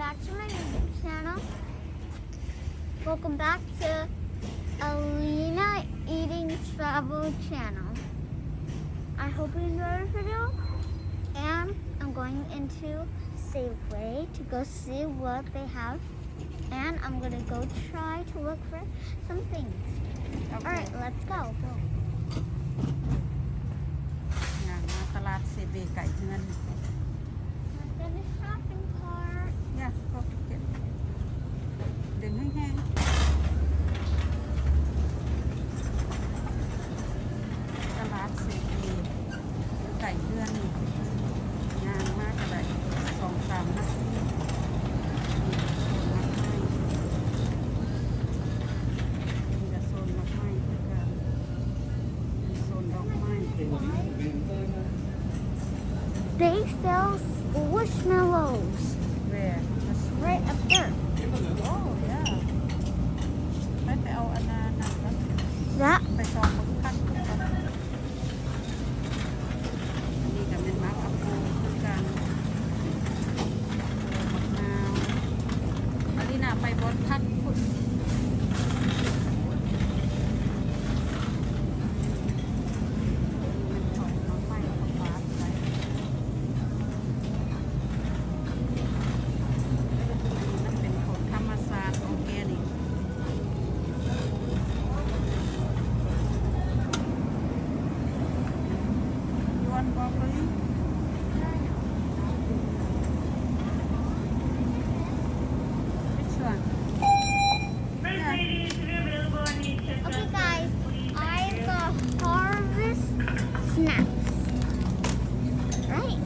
back to my YouTube channel. Welcome back to Alina Eating Travel channel. I hope you enjoyed the video. And I'm going into Safeway to go see what they have. And I'm gonna go try to look for some things. Okay. Alright, let's go. อย่างมาตลาดเซเบไก่เงิน Let's get a shopping cart. ย่าก็เก็บดึงให้แห้งตลาดเซเบไก่เดือนงานมากกระได2-3 นาทีโซนดอกไม้คือกันโซนดอกไม้ They sell squishmallows Where? right up there. Oh yeah ไปเอาอันนั้นนะ That ไปซองบักพัดก่อนอันนี้ก็เป็นมักอัปโปคือกันมะนาวอันนี้น่ะไปบนพัดพุดมันถอยมาไฟเอาฟ้าไปมันเป็นของธรรมศาสตร์ออร์แกนิกยวนบรอกโคลี Which one? Okay, guys, I got Harvest Snacks. Right.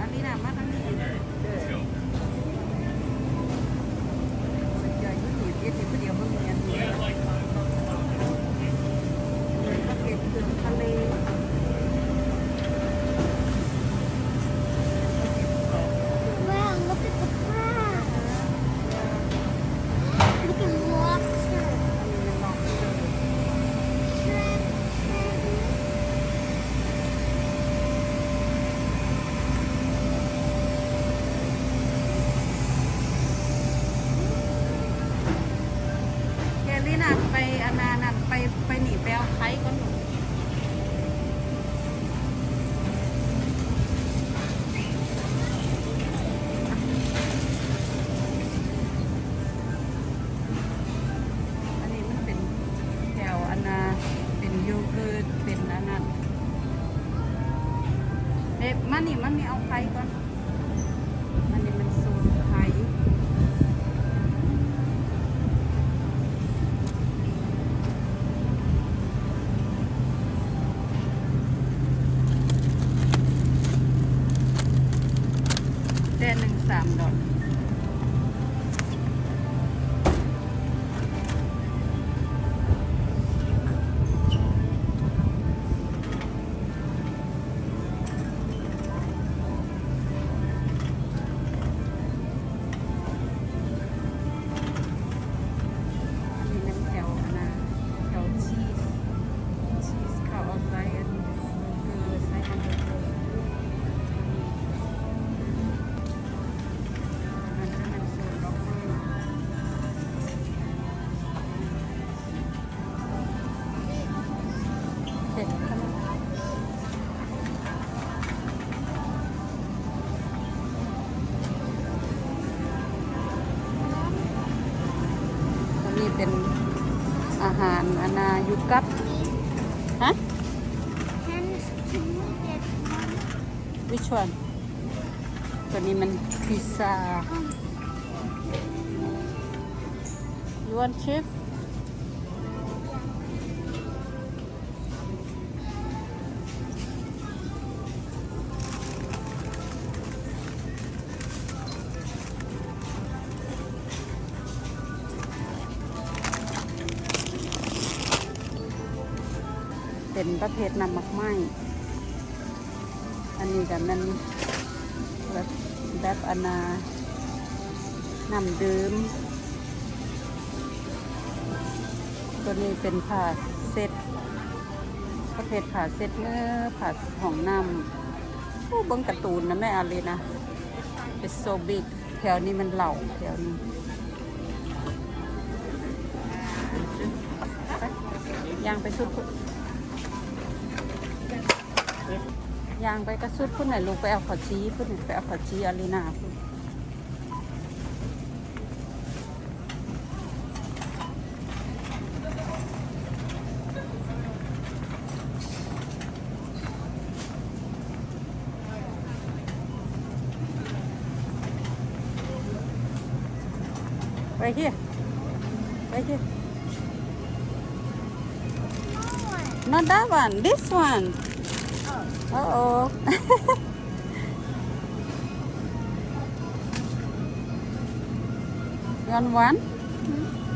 อันนี้นะมันอันนี้ใหญ่ก็ถือเย็ดเดียวก็มีอันนี้ก็เก็บเครื่องทะเล Wow, look at the crab. Look at lobster. อันนี้มันลองดูเลย Shrimp. แกลี่น่ะไปอันนั้นน่ะไปหนีแปลวไข่ก่อนหนูอันนี้มันเป็นแถวอันน่ะเป็นโยเกิร์ตเป็นอันนั้นเด็กมันนี่เอาไข่ก่อนมันนี่มันสูตรไข่ $3นี่เป็นแถวนะแถวชีสข้าวเอาไส้อันนี้คือไส้แฮมเบอร์เกอร์อันนั้นเป็นโซนล็อกเกอร์เผ็ดขนาดอันนี้เป็นอาหารอนายุกัตฮะ Can you get one? which one ตัวนี้มันพิซซ่า you want chip เป็นประเภทน้ำมักไหม้อันนี้กับมันแบบอันนาน้ำดื่มตัวนี้เป็นผ่าเซตประเภทผ่าเซตเนื้อผ่าของน้ำผู้เบิ้งการ์ตูนนะแม่อาลีนะเป็นโซบิกแถวนี้มันเหล่าแถวนี้ย่างไปสุดย่างไปกระสุดพุ่นไหนลูกไปเอาขอชี้พุ่นไปเอาขอชี้อาลีนาพุ่นRight here. Right here. Not that one. This one. Uh-oh. You want one?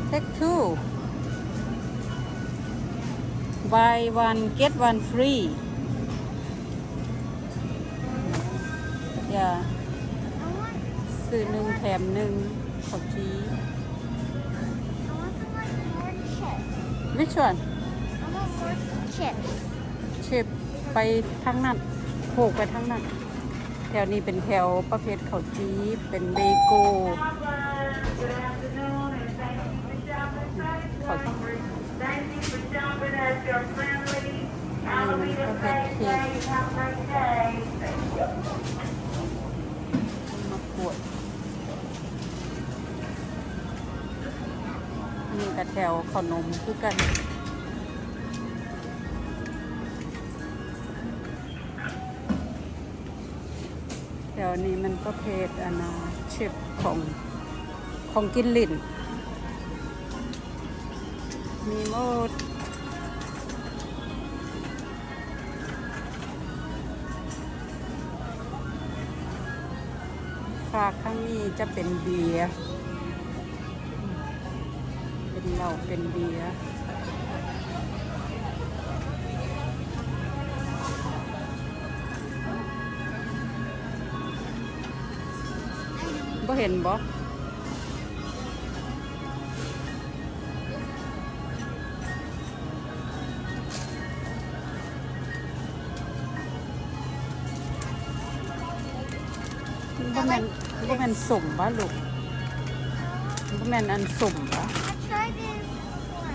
Take two. Buy one, get one free. Yeah. ซื้อหนึ่งแถมหนึ่งขอบจี Which one? I want more chips. ชิปไปทางนั้นโขกไปทางนั้นแถวนี้เป็นแถวประเภทเขาจีเป็นเบโก้เขานี่มันประเภทเค้กมาขวดนี่กับแถวขนมคือกันแถวนี้มันประเภทอันนะชิปของกินลิ่นมีหมดฝากข้างนี้จะเป็นเบียร์เป็นเหล้าเป็นเบียร์บ่เห็นบ่บ่แม่นสุ่มบ่ลูกบ่แม่นอันสุ่มบ่ I tried this before.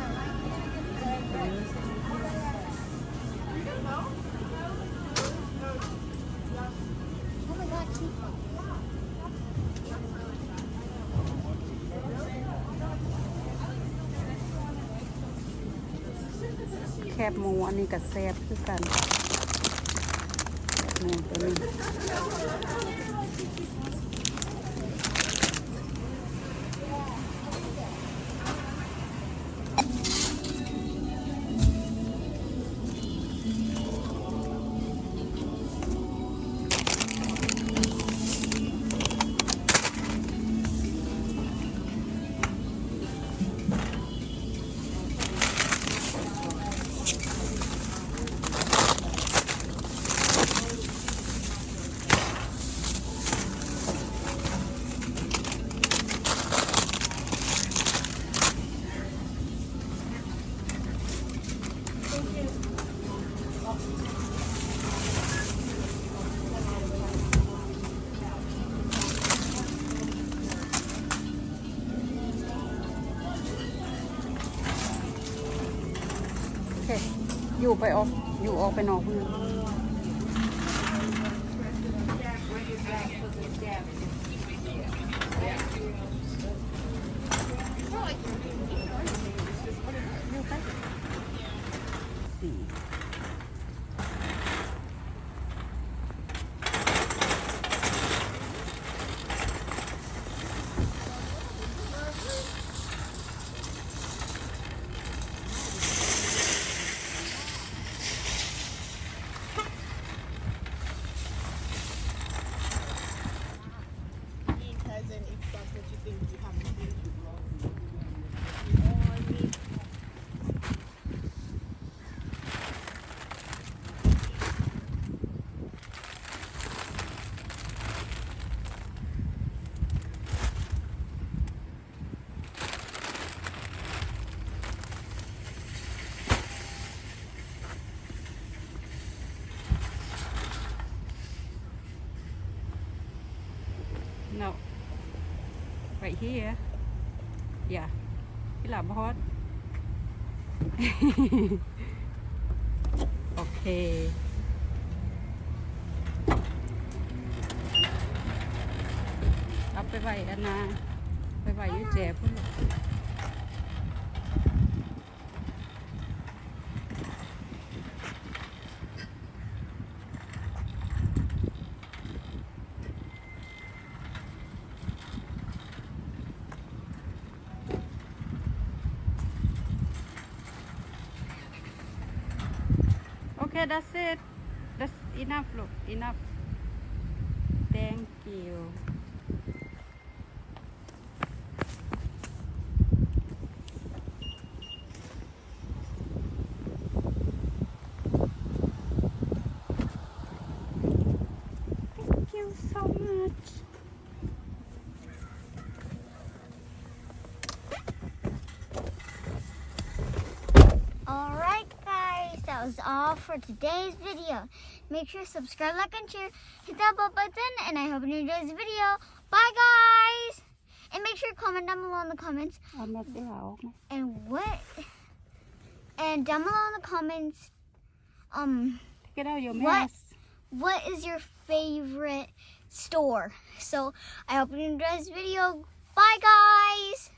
Oh my god, cheese. แคบหมูอันนี้กับแซ่บคือกันแคบหมูตัวนี้ โอเค อยู่ไปออก อยู่ออกไปนอกเมืองสี่ Cousin, if that's what you think you have to do. No. Right here. Yeah. Cái là hot. Okay. เอาไปไว้อันนะไปไว้อยูแจพุ่น Okay, that's it. That's enough, look. Enough. Thank you. Thank you so much. Alright guys, that was all for today's video. Make sure to subscribe, like, and share. Hit that bell button, and I hope you enjoyed this video. Bye guys! And make sure to comment down below in the commentsเอาแมสซี่ลาออกไหม and down below in the comments Get out your What? mask. what is your favorite store. So I hope you enjoyed this video. Bye guys!